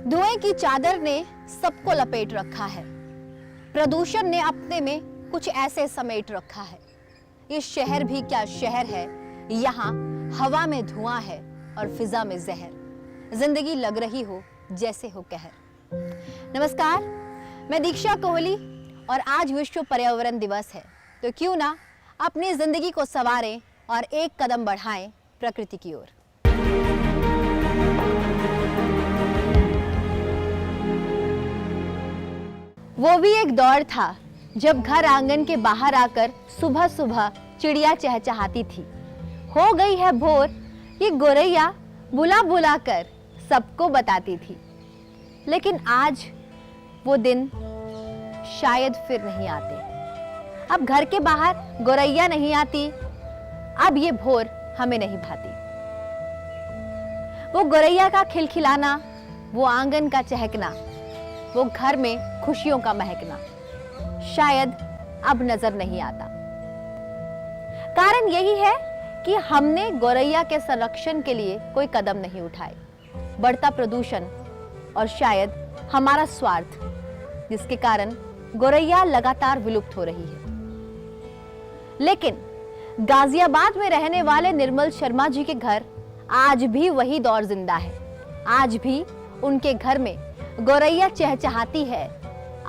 धुएं की चादर ने सबको लपेट रखा है। प्रदूषण ने अपने में कुछ ऐसे समेट रखा है। ये शहर भी क्या शहर है, यहाँ हवा में धुआं है और फिजा में जहर। जिंदगी लग रही हो जैसे हो कहर। नमस्कार, मैं दीक्षा कोहली और आज विश्व पर्यावरण दिवस है, तो क्यों ना अपनी जिंदगी को संवारें और एक कदम बढ़ाएं प्रकृति की ओर। वो भी एक दौर था जब घर आंगन के बाहर आकर सुबह सुबह चिड़िया चहचहाती थी। हो गई है भोर, ये गोरैया बुला बुला कर सबको बताती थी। लेकिन आज वो दिन शायद फिर नहीं आते। अब घर के बाहर गोरैया नहीं आती, अब ये भोर हमें नहीं भाती। वो गोरैया का खिलखिलाना, वो आंगन का चहकना, वो घर में खुशियों का महकना शायद अब नजर नहीं आता। कारण यही है कि हमने गोरैया के संरक्षण के लिए कोई कदम नहीं उठाए। बढ़ता प्रदूषण और शायद हमारा स्वार्थ, जिसके कारण गोरैया लगातार विलुप्त हो रही है। लेकिन गाजियाबाद में रहने वाले निर्मल शर्मा जी के घर आज भी वही दौर जिंदा है। आज भी उनके घर में गोरैया चहचहाती है।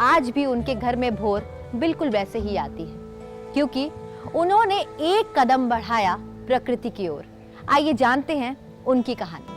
आज भी उनके घर में भोर बिल्कुल वैसे ही आती है, क्योंकि उन्होंने एक कदम बढ़ाया प्रकृति की ओर। आइए जानते हैं उनकी कहानी।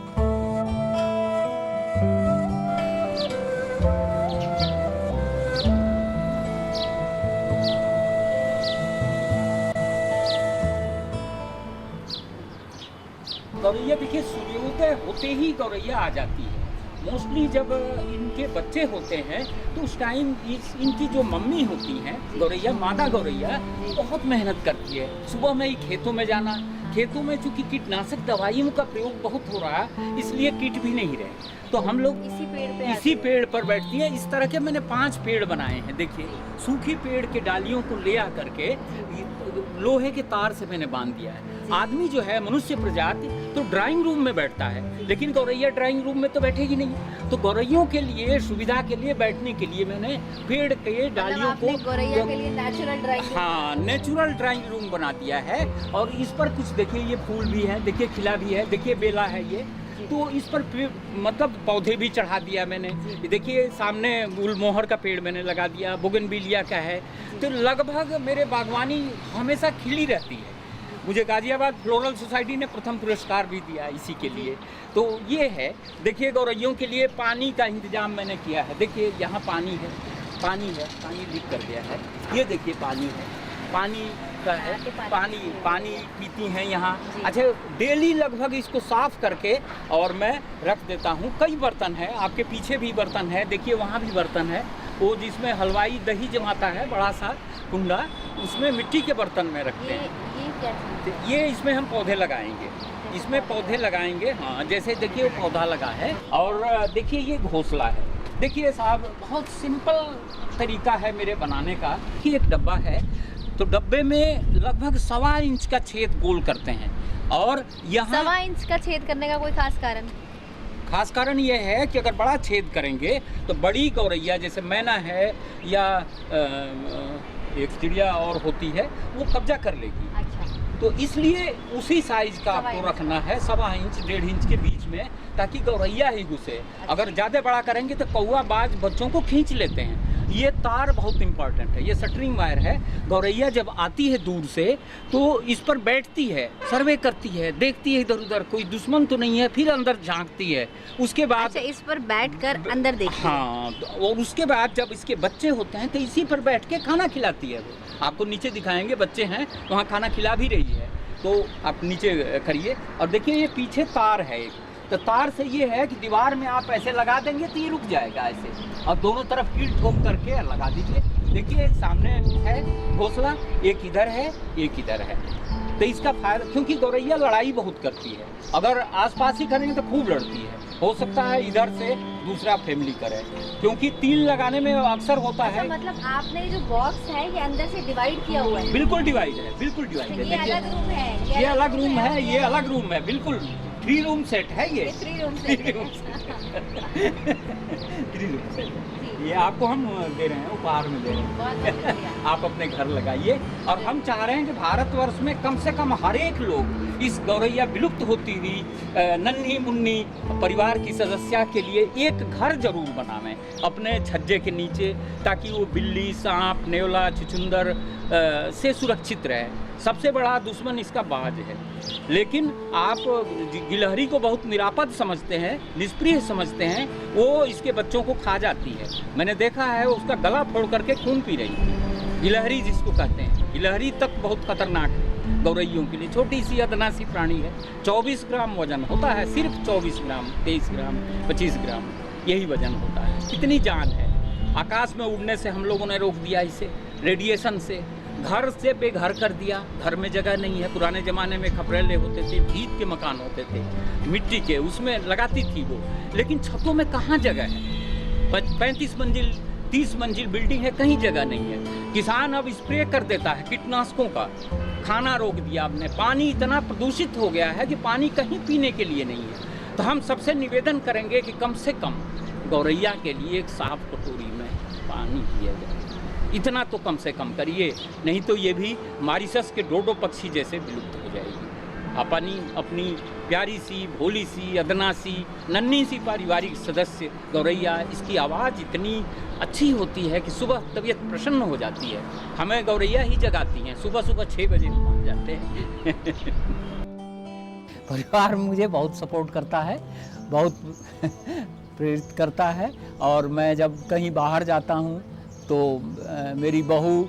गौरैया देखिए, सूर्योदय होते ही गौरैया आ जाती है। मोस्टली जब इनके बच्चे होते हैं तो उस टाइम इनकी जो मम्मी होती हैं गौरैया, मादा गौरैया, बहुत मेहनत करती है। सुबह में ही खेतों में जाना, खेतों में चूंकि कीटनाशक दवाइयों का प्रयोग बहुत हो रहा है, इसलिए कीट भी नहीं रहे, तो हम लोग इसी पेड़ पर बैठती है। इस तरह के मैंने 5 पेड़ बनाए हैं। देखिए, सूखी पेड़ के डालियों को ले आकर के लोहे के तार से मैंने बांध दिया है। आदमी जो है, मनुष्य प्रजाति, तो ड्राइंग रूम में बैठता है, लेकिन गौरैया ड्राइंग रूम में तो बैठेगी नहीं। तो गौरैयों के लिए, सुविधा के लिए, बैठने के लिए मैंने पेड़ के डालियों को गौरैया के लिए नेचुरल ड्राइंग, हाँ, नेचुरल ड्राइंग रूम बना दिया है। और इस पर कुछ देखिए, ये फूल भी है, देखिए खिला भी है, देखिए बेला है ये, तो इस पर मतलब पौधे भी चढ़ा दिया मैंने। देखिए सामने गुलमोहर का पेड़ मैंने लगा दिया, बोगनविलिया का है। तो लगभग मेरे बागवानी हमेशा खिली रहती है। मुझे गाजियाबाद फ्लोरल सोसाइटी ने प्रथम पुरस्कार भी दिया इसी के लिए। तो ये है, देखिए गौरैयों के लिए पानी का इंतजाम मैंने किया है। देखिए यहाँ पानी है, पानी लीक कर गया है। ये देखिए पानी है, पानी का है, पानी पीती हैं यहाँ। अच्छा, डेली लगभग इसको साफ करके और मैं रख देता हूँ। कई बर्तन है, आपके पीछे भी बर्तन है, देखिए वहाँ भी बर्तन है, वो जिसमें हलवाई दही जमाता है, बड़ा सा कुंडा, उसमें मिट्टी के बर्तन में रखते हैं। ये इसमें हम पौधे लगाएंगे, इसमें पौधे लगाएंगे। हाँ, जैसे देखिए वो पौधा लगा है। और देखिए ये घोंसला है। देखिए साहब, बहुत सिंपल तरीका है मेरे बनाने का कि एक डब्बा है, तो डब्बे में लगभग 1.25 इंच का छेद गोल करते हैं। और यहाँ 1.25 इंच का छेद करने का कोई खास कारण? खास कारण ये है कि अगर बड़ा छेद करेंगे तो बड़ी गौरैया, जैसे मैना है या एक चिड़िया और होती है, वो कब्जा कर लेगी। अच्छा। तो इसलिए उसी साइज का आपको रखना है, 1.25 इंच 1.5 इंच के बीच में, ताकि गौरैया ही घुसे। अच्छा। अगर ज़्यादा बड़ा करेंगे तो कौवा बाज बच्चों को खींच लेते हैं। ये तार बहुत इंपॉर्टेंट है, ये शटरिंग वायर है। गौरैया जब आती है दूर से तो इस पर बैठती है, सर्वे करती है, देखती है इधर उधर, कोई दुश्मन तो नहीं है, फिर अंदर झांकती है। उसके बाद अच्छा, इस पर बैठकर अंदर देखती है। हाँ, और उसके बाद जब इसके बच्चे होते हैं तो इसी पर बैठ के खाना खिलाती है। वो आपको नीचे दिखाएंगे, बच्चे हैं वहाँ खाना खिला भी रही है, तो आप नीचे करिए। और देखिए ये पीछे तार है एक, तो तार से ये है कि दीवार में आप ऐसे लगा देंगे तो ये रुक जाएगा ऐसे, और दोनों तरफ कील ठोक करके लगा दीजिए। देखिए एक सामने है घोंसला, एक इधर है, एक इधर है। तो इसका फायदा, क्योंकि गौरैया लड़ाई बहुत करती है, अगर आसपास ही करेंगे तो खूब लड़ती है। हो सकता है इधर से दूसरा फैमिली करे, क्योंकि 3 लगाने में अक्सर होता है। मतलब आपने जो बॉक्स है ये अंदर से डिवाइड किया हुआ है? बिल्कुल डिवाइड है, बिल्कुल डिवाइड है। ये अलग रूम है, ये अलग रूम है, ये अलग रूम है, बिल्कुल 3 रूम सेट है ये। 3 रूम सेट। ये आपको हम दे रहे हैं, उपहार में दे रहे हैं। आप अपने घर लगाइए। और हम चाह रहे हैं कि भारतवर्ष में कम से कम हर एक लोग इस गौरैया विलुप्त होती हुई नन्ही मुन्नी परिवार की सदस्या के लिए एक घर जरूर बनावें अपने छज्जे के नीचे, ताकि वो बिल्ली, सांप, नेवला, छुछुंदर से सुरक्षित रहे। सबसे बड़ा दुश्मन इसका बाज है, लेकिन आप गिलहरी को बहुत निरापद समझते हैं, निष्प्रिय समझते हैं। वो इसके बच्चों को खा जाती है। मैंने देखा है उसका गला फोड़ करके खून पी रही है। गिलहरी जिसको कहते हैं, गिलहरी तक बहुत खतरनाक है गौरैयों के लिए। छोटी सी अदना सी प्राणी है। 24 ग्राम वजन होता है, सिर्फ 24 ग्राम, 23 ग्राम, 25 ग्राम यही वजन होता है। कितनी जान है। आकाश में उड़ने से हम लोगों ने रोक दिया इसे, रेडिएशन से। घर से बेघर कर दिया, घर में जगह नहीं है। पुराने ज़माने में खपरेले होते थे, भीत के मकान होते थे मिट्टी के, उसमें लगाती थी वो। लेकिन छतों में कहाँ जगह है? 35 मंजिल 30 मंजिल बिल्डिंग है, कहीं जगह नहीं है। किसान अब स्प्रे कर देता है कीटनाशकों का। खाना रोक दिया आपने। पानी इतना प्रदूषित हो गया है कि पानी कहीं पीने के लिए नहीं है। तो हम सबसे निवेदन करेंगे कि कम से कम गौरैया के लिए एक साफ कटोरी में पानी पिया जाए। इतना तो कम से कम करिए, नहीं तो ये भी मॉरिशस के डोडो पक्षी जैसे विलुप्त हो जाएगी। अपनी प्यारी सी, भोली सी, अदना सी, नन्ही सी पारिवारिक सदस्य गौरैया, इसकी आवाज़ इतनी अच्छी होती है कि सुबह तबीयत प्रसन्न हो जाती है। हमें गौरैया ही जगाती हैं। सुबह सुबह 6 बजे हम पहुँच जाते हैं। परिवार मुझे बहुत सपोर्ट करता है, बहुत प्रेरित करता है। और मैं जब कहीं बाहर जाता हूँ तो मेरी बहू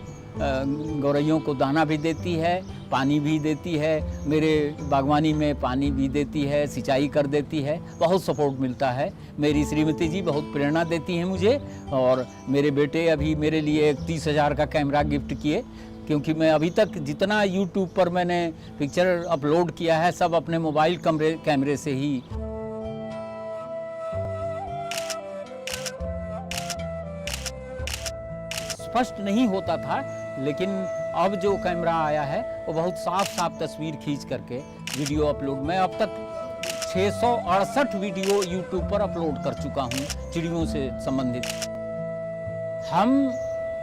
गौरैयों को दाना भी देती है, पानी भी देती है, मेरे बागवानी में पानी भी देती है, सिंचाई कर देती है। बहुत सपोर्ट मिलता है। मेरी श्रीमती जी बहुत प्रेरणा देती हैं मुझे। और मेरे बेटे अभी मेरे लिए एक 30,000 का कैमरा गिफ्ट किए, क्योंकि मैं अभी तक जितना यूट्यूब पर मैंने पिक्चर अपलोड किया है सब अपने मोबाइल कैमरे से ही। स्पष्ट नहीं होता था, लेकिन अब जो कैमरा आया है वो बहुत साफ साफ तस्वीर खींच करके वीडियो अपलोड। मैं अब तक 668 वीडियो यूट्यूब पर अपलोड कर चुका हूँ चिड़ियों से संबंधित। हम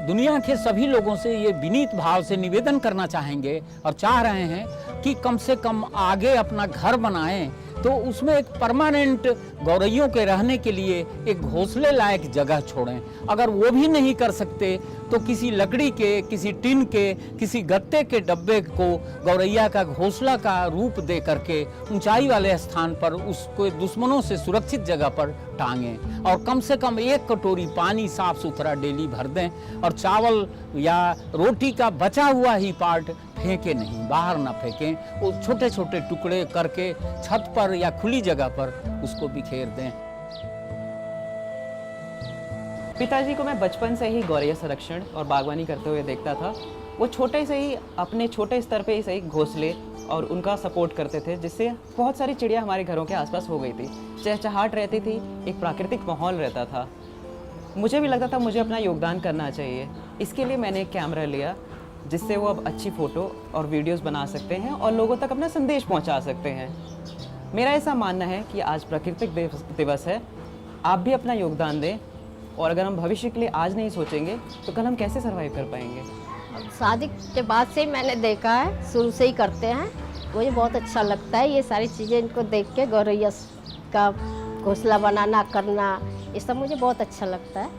दुनिया के सभी लोगों से ये विनीत भाव से निवेदन करना चाहेंगे और चाह रहे हैं कि कम से कम आगे अपना घर बनाएं, तो उसमें एक परमानेंट गौरैयों के रहने के लिए एक घोंसले लायक जगह छोड़ें। अगर वो भी नहीं कर सकते तो किसी लकड़ी के, किसी टिन के, किसी गत्ते के डब्बे को गौरैया का घोंसला का रूप दे करके ऊंचाई वाले स्थान पर उसको दुश्मनों से सुरक्षित जगह पर टांगें। और कम से कम 1 कटोरी पानी साफ सुथरा डेली भर दें। और चावल या रोटी का बचा हुआ ही पार्ट फेंके नहीं, बाहर ना फेंकें। वो छोटे छोटे टुकड़े करके छत पर या खुली जगह पर उसको बिखेर दें। पिताजी को मैं बचपन से ही गौरैया संरक्षण और बागवानी करते हुए देखता था। वो छोटे से ही अपने छोटे स्तर पे ही सही घोंसले और उनका सपोर्ट करते थे, जिससे बहुत सारी चिड़िया हमारे घरों के आसपास हो गई थी। चहचहाट रहती थी, एक प्राकृतिक माहौल रहता था। मुझे भी लगता था मुझे अपना योगदान करना चाहिए। इसके लिए मैंने एक कैमरा लिया, जिससे वो अब अच्छी फ़ोटो और वीडियोस बना सकते हैं और लोगों तक अपना संदेश पहुंचा सकते हैं। मेरा ऐसा मानना है कि आज प्राकृतिक दिवस है, आप भी अपना योगदान दें। और अगर हम भविष्य के लिए आज नहीं सोचेंगे तो कल हम कैसे सर्वाइव कर पाएंगे। शादी के बाद से मैंने देखा है, शुरू से ही करते हैं। मुझे बहुत अच्छा लगता है ये सारी चीज़ें, इनको देख के गौरैया का घोंसला बनाना करना, ये सब मुझे बहुत अच्छा लगता है।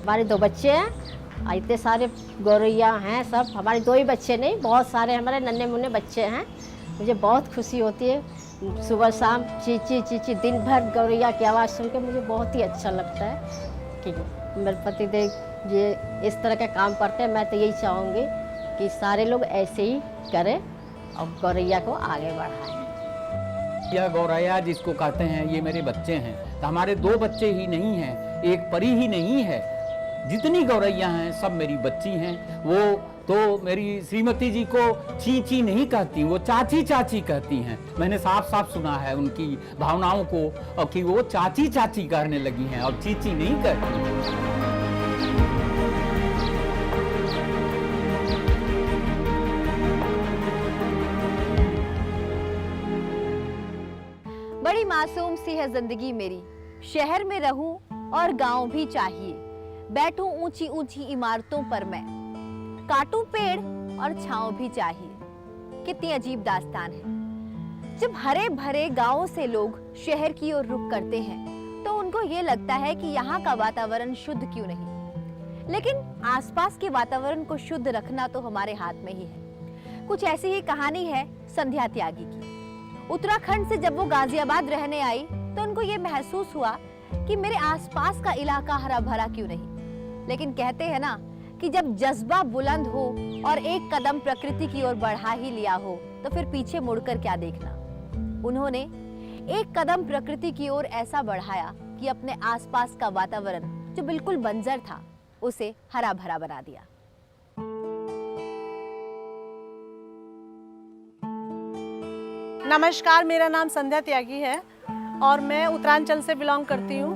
हमारे 2 बच्चे हैं, इतने सारे गौरैया हैं सब। हमारे 2 ही बच्चे नहीं, बहुत सारे हमारे नन्हे मुन्ने बच्चे हैं। मुझे बहुत खुशी होती है, सुबह शाम चीची चीची दिन भर गौरैया की आवाज़ सुन के मुझे बहुत ही अच्छा लगता है कि मेरे पति देव ये इस तरह का काम करते हैं। मैं तो यही चाहूँगी कि सारे लोग ऐसे ही करें और गौरैया को आगे बढ़ाएं। यह गौरैया जिसको कहते हैं, ये मेरे बच्चे हैं। तो हमारे 2 बच्चे ही नहीं हैं, एक परी ही नहीं है। जितनी गौरैया हैं सब मेरी बच्ची हैं। वो तो मेरी श्रीमती जी को ची ची नहीं कहती, वो चाची चाची कहती हैं। मैंने साफ साफ सुना है उनकी भावनाओं को, और कि वो चाची चाची कहने लगी हैं और ची ची नहीं कहती। बड़ी मासूम सी है जिंदगी मेरी, शहर में रहूं और गांव भी चाहिए, बैठूं ऊंची ऊंची इमारतों पर मैं, काटूं पेड़ और छांव भी चाहिए। कितनी अजीब दास्तान है। जब हरे भरे गांवों से लोग शहर की ओर रुख करते हैं तो उनको ये लगता है कि यहाँ का वातावरण शुद्ध क्यों नहीं, लेकिन आसपास के वातावरण को शुद्ध रखना तो हमारे हाथ में ही है। कुछ ऐसी ही कहानी है संध्या त्यागी की। उत्तराखंड से जब वो गाजियाबाद रहने आई तो उनको ये महसूस हुआ कि मेरे आसपास का इलाका हरा भरा क्यों नहीं। लेकिन कहते हैं ना कि जब जज्बा बुलंद हो और एक कदम प्रकृति की ओर बढ़ा ही लिया हो तो फिर पीछे मुड़कर क्या देखना। उन्होंने एक कदम प्रकृति की ओर ऐसा बढ़ाया कि अपने आसपास का वातावरण जो बिल्कुल बंजर था उसे हरा भरा बना दिया। नमस्कार, मेरा नाम संध्या त्यागी है और मैं उत्तरांचल से बिलोंग करती हूँ।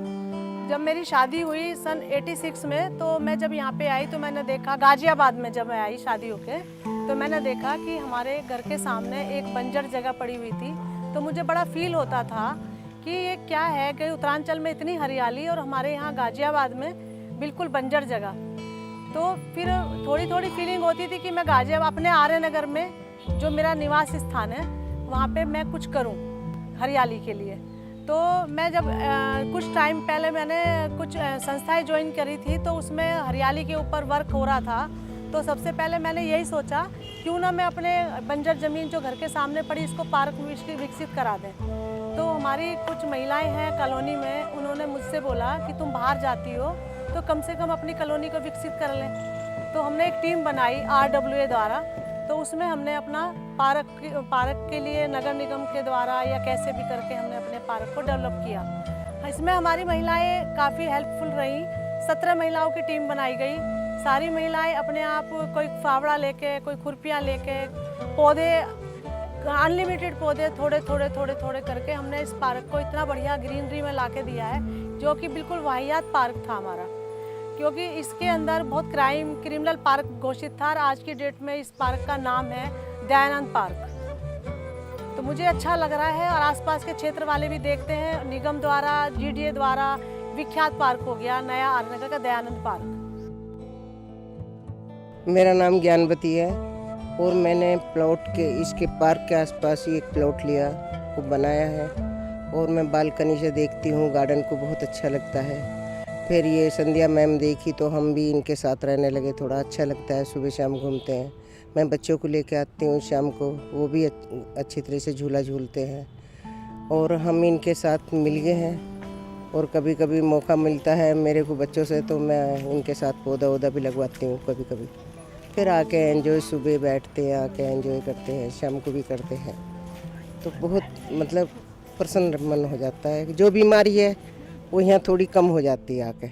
जब मेरी शादी हुई सन 86 में, तो मैं जब यहाँ पे आई तो मैंने देखा, गाजियाबाद में जब मैं आई शादी होके, तो मैंने देखा कि हमारे घर के सामने एक बंजर जगह पड़ी हुई थी। तो मुझे बड़ा फील होता था कि ये क्या है कि उत्तरांचल में इतनी हरियाली और हमारे यहाँ गाजियाबाद में बिल्कुल बंजर जगह। तो फिर थोड़ी थोड़ी फीलिंग होती थी कि मैं गाजियाबाद अपने आर्य नगर में जो मेरा निवास स्थान है वहाँ पे मैं कुछ करूँ हरियाली के लिए। तो मैं जब कुछ टाइम पहले मैंने कुछ संस्थाएं ज्वाइन करी थी, तो उसमें हरियाली के ऊपर वर्क हो रहा था। तो सबसे पहले मैंने यही सोचा क्यों ना मैं अपने बंजर ज़मीन जो घर के सामने पड़ी इसको पार्क विकसित करा दें। तो हमारी कुछ महिलाएं हैं कॉलोनी में, उन्होंने मुझसे बोला कि तुम बाहर जाती हो तो कम से कम अपनी कॉलोनी को विकसित कर लें। तो हमने एक टीम बनाई RWA द्वारा। तो उसमें हमने अपना पार्क के लिए नगर निगम के द्वारा या कैसे भी करके हमने अपने पार्क को डेवलप किया। इसमें हमारी महिलाएं काफ़ी हेल्पफुल रहीं। 17 महिलाओं की टीम बनाई गई। सारी महिलाएं अपने आप कोई फावड़ा लेके, कोई खुरपियाँ लेके, पौधे अनलिमिटेड पौधे थोड़े थोड़े करके हमने इस पार्क को इतना बढ़िया ग्रीनरी में ला के दिया है, जो कि बिल्कुल वाहियात पार्क था हमारा, क्योंकि इसके अंदर बहुत क्रिमिनल पार्क घोषित था। और आज की डेट में इस पार्क का नाम है दयानंद पार्क। तो मुझे अच्छा लग रहा है और आसपास के क्षेत्र वाले भी देखते हैं। निगम द्वारा, GDA द्वारा विख्यात पार्क हो गया नया आर्यनगर का दयानंद पार्क। मेरा नाम ज्ञानवती है और मैंने इसके पार्क के आसपास ही एक प्लॉट लिया, वो बनाया है और मैं बालकनी से देखती हूँ, गार्डन को बहुत अच्छा लगता है। फिर ये संध्या मैम देखी तो हम भी इनके साथ रहने लगे, थोड़ा अच्छा लगता है। सुबह शाम घूमते हैं, मैं बच्चों को लेके आती हूँ शाम को, वो भी अच्छी तरह से झूला झूलते हैं और हम इनके साथ मिल गए हैं। और कभी कभी मौका मिलता है मेरे को बच्चों से तो मैं इनके साथ पौधा भी लगवाती हूँ कभी कभी। फिर आके एंजॉय, सुबह बैठते हैं, आके एंजॉय करते हैं, शाम को भी करते हैं। तो बहुत मतलब प्रसन्न मन हो जाता है। जो बीमारी है वो यहाँ थोड़ी कम हो जाती है आके।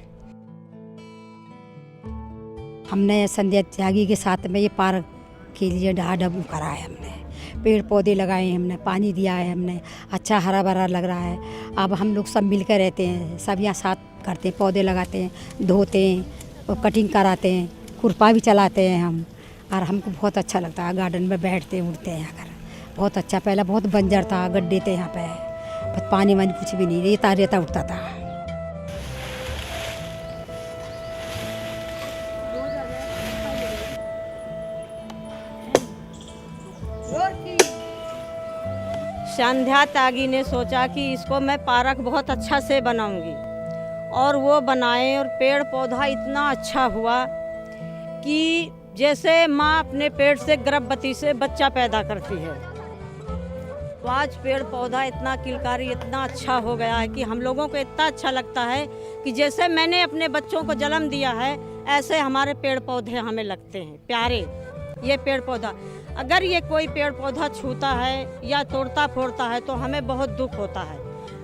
हमने संध्या त्यागी के साथ में ये पार्क के लिए डहाडम करा है। हमने पेड़ पौधे लगाए हैं, हमने पानी दिया है, हमने अच्छा हरा भरा लग रहा है। अब हम लोग सब मिलकर रहते हैं, सब यहाँ साथ करते हैं, पौधे लगाते हैं, धोते हैं और कटिंग कराते हैं, खुरपा भी चलाते हैं हम। और हमको बहुत अच्छा लगता है, गार्डन में बैठते उठते हैं यहाँ कर, बहुत अच्छा। पहले बहुत बंजर था, गड्ढे थे यहाँ पे, बस पानी वानी कुछ भी नहीं, रेता उठता था। संध्या त्यागी ने सोचा कि इसको मैं पार्क बहुत अच्छा से बनाऊंगी, और वो बनाए और पेड़ पौधा इतना अच्छा हुआ कि जैसे माँ अपने पेट से गर्भवती से बच्चा पैदा करती है। आज पेड़ पौधा इतना किलकारी इतना अच्छा हो गया है कि हम लोगों को इतना अच्छा लगता है कि जैसे मैंने अपने बच्चों को जन्म दिया है ऐसे हमारे पेड़ पौधे हमें लगते हैं प्यारे। ये पेड़ पौधा, अगर ये कोई पेड़ पौधा छूता है या तोड़ता फोड़ता है तो हमें बहुत दुख होता है।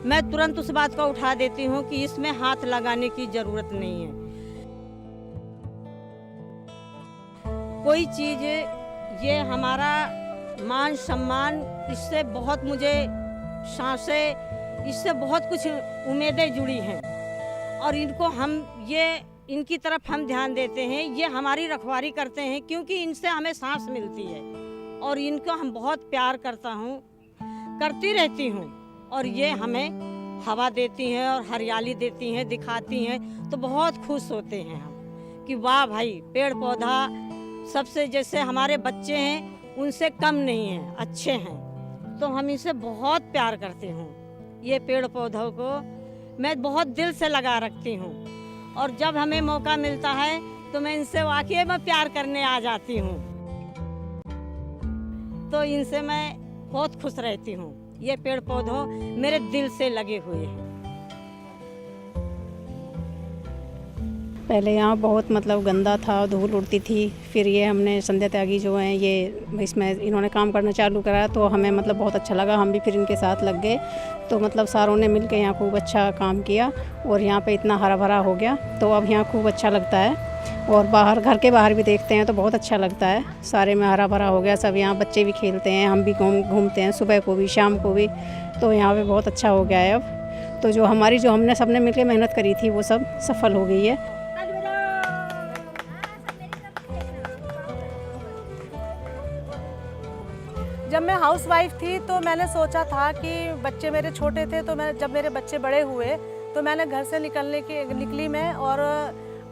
मैं तुरंत उस बात को उठा देती हूँ कि इसमें हाथ लगाने की ज़रूरत नहीं है। कोई चीज़ ये हमारा मान सम्मान, इससे बहुत मुझे सांसें, इससे बहुत कुछ उम्मीदें जुड़ी हैं और इनको हम इनकी तरफ हम ध्यान देते हैं। ये हमारी रखवाली करते हैं क्योंकि इनसे हमें सांस मिलती है और इनको हम बहुत प्यार करती रहती हूँ और ये हमें हवा देती हैं और हरियाली देती हैं, दिखाती हैं, तो बहुत खुश होते हैं हम कि वाह भाई, पेड़ पौधा सबसे, जैसे हमारे बच्चे हैं उनसे कम नहीं हैं, अच्छे हैं, तो हम इसे बहुत प्यार करती हूँ। ये पेड़ पौधों को मैं बहुत दिल से लगा रखती हूँ, और जब हमें मौका मिलता है तो मैं इनसे वाकई में प्यार करने आ जाती हूँ, तो इनसे मैं बहुत खुश रहती हूँ। ये पेड़ पौधों मेरे दिल से लगे हुए हैं। पहले यहाँ बहुत मतलब गंदा था, धूल उड़ती थी, फिर ये हमने संध्या त्यागी जो हैं ये इसमें इन्होंने काम करना चालू करा, तो हमें मतलब बहुत अच्छा लगा, हम भी फिर इनके साथ लग गए। तो मतलब सारों ने मिलकर यहाँ खूब अच्छा काम किया और यहाँ पे इतना हरा भरा हो गया, तो अब यहाँ खूब अच्छा लगता है। और बाहर, घर के बाहर भी देखते हैं तो बहुत अच्छा लगता है, सारे में हरा भरा हो गया, सब यहाँ बच्चे भी खेलते हैं, हम भी घूमते हैं, सुबह को भी शाम को भी, तो यहाँ पे बहुत अच्छा हो गया है अब। तो जो हमने सबने मिलकर मेहनत करी थी वो सब सफल हो गई है। जब मैं हाउसवाइफ थी तो मैंने सोचा था कि बच्चे मेरे छोटे थे, तो जब मेरे बच्चे बड़े हुए तो मैंने घर से निकली मैं और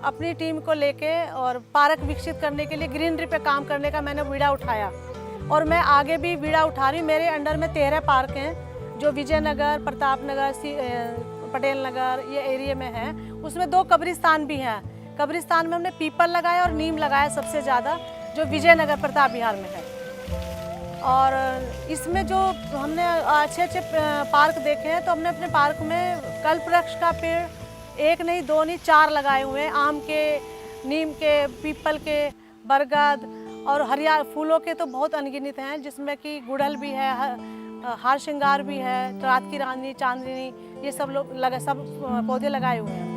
अपनी टीम को लेके और पार्क विकसित करने के लिए ग्रीनरी पे काम करने का मैंने बीड़ा उठाया, और मैं आगे भी बीड़ा उठा रही हूँ। मेरे अंडर में 13 पार्क हैं जो विजयनगर, प्रताप नगर, पटेल नगर ये एरिया में है। उसमें 2 कब्रिस्तान भी हैं। कब्रिस्तान में हमने पीपल लगाया और नीम लगाया सबसे ज़्यादा, जो विजयनगर प्रताप बिहार में है। और इसमें जो हमने अच्छे पार्क देखे हैं, तो हमने अपने पार्क में कल्पवृक्ष का पेड़ 1 नहीं 2 नहीं 4 लगाए हुए हैं, आम के, नीम के, पीपल के, बरगद और हरिया फूलों के तो बहुत अनगिनत हैं, जिसमें कि गुड़हल भी है, हार श्रृंगार भी है, रात की रानी, चांदनी, ये सब पौधे लगाए हुए हैं।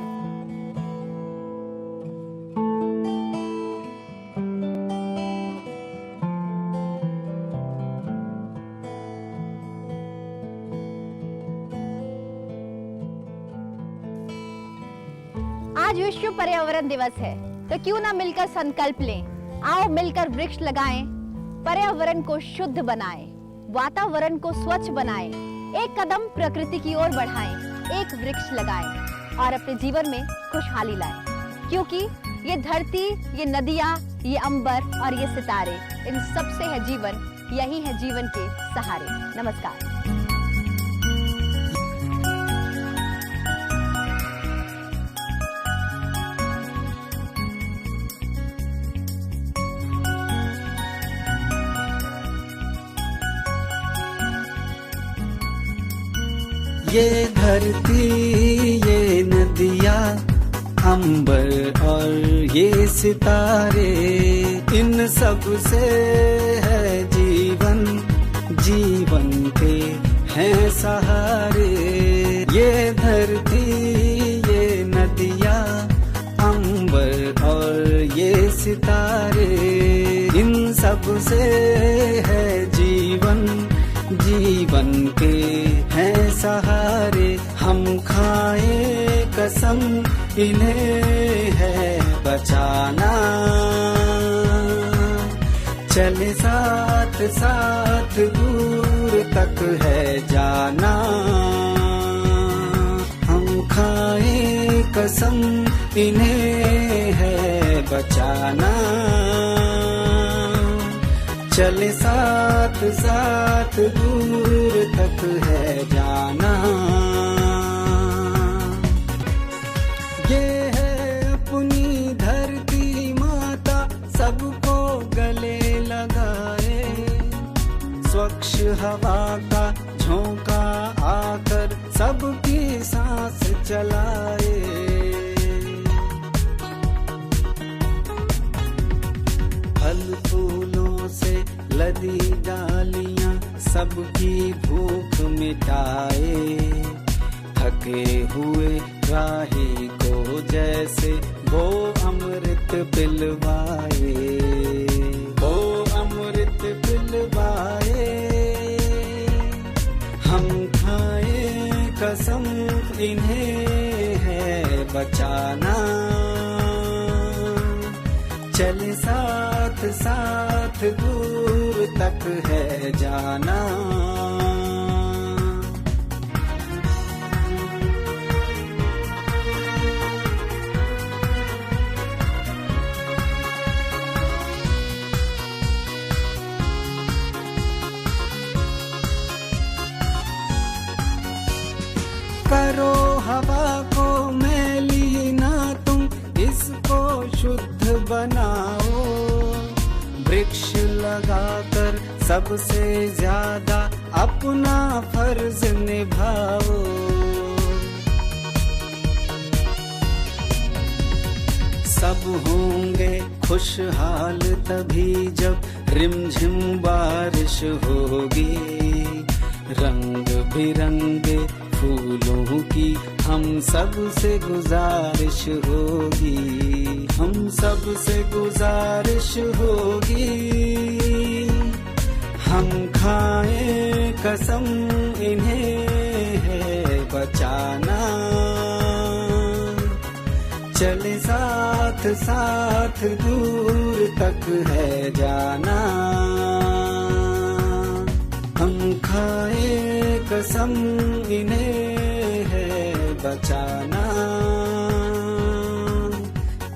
आज विश्व पर्यावरण दिवस है, तो क्यों ना मिलकर संकल्प लें। आओ मिलकर वृक्ष लगाएं, पर्यावरण को शुद्ध बनाएं, वातावरण को स्वच्छ बनाएं, एक कदम प्रकृति की ओर बढ़ाएं, एक वृक्ष लगाएं और अपने जीवन में खुशहाली लाएं। क्योंकि ये धरती, ये नदियाँ, ये अंबर और ये सितारे, इन सब से है जीवन, यही है जीवन के सहारे। नमस्कार। ये धरती, ये नदिया, अंबर और ये सितारे, इन सब से है जीवन, जीवन के हैं सहारे। ये धरती, ये नदिया, अंबर और ये सितारे, इन सब से है जीवन, जीवन के हैं सहारे। हम खाएं कसम, इन्हें है बचाना, चले साथ साथ दूर तक है जाना। हम खाएं कसम, इन्हें है बचाना, चले साथ साथ दूर तक है जाना। ये है अपनी धरती माता, सबको गले लगाए, स्वच्छ हवा का झोंका आकर सबकी सांस चलाए। फल फूलों से लदी डालियां सबकी भूख मिटाए, थके हुए राही को जैसे वो अमृत पिलवाए, वो अमृत पिलवाए। हम खाएं कसम, इन्हें है बचाना, चले साथ साथ दूर तक है जाना। लगाकर सबसे ज्यादा अपना फर्ज निभाओ। सब होंगे खुशहाल तभी जब रिमझिम बारिश होगी, रंग बिरंगे फूलों की हम सब से गुजारिश होगी, हम सब से गुजारिश होगी। हम खाएं कसम इन्हें है बचाना, चले साथ साथ दूर तक है जाना। हम खाए कसम इन्हें है बचाना,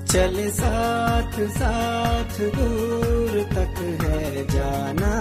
चले साथ साथ दूर तक है जाना।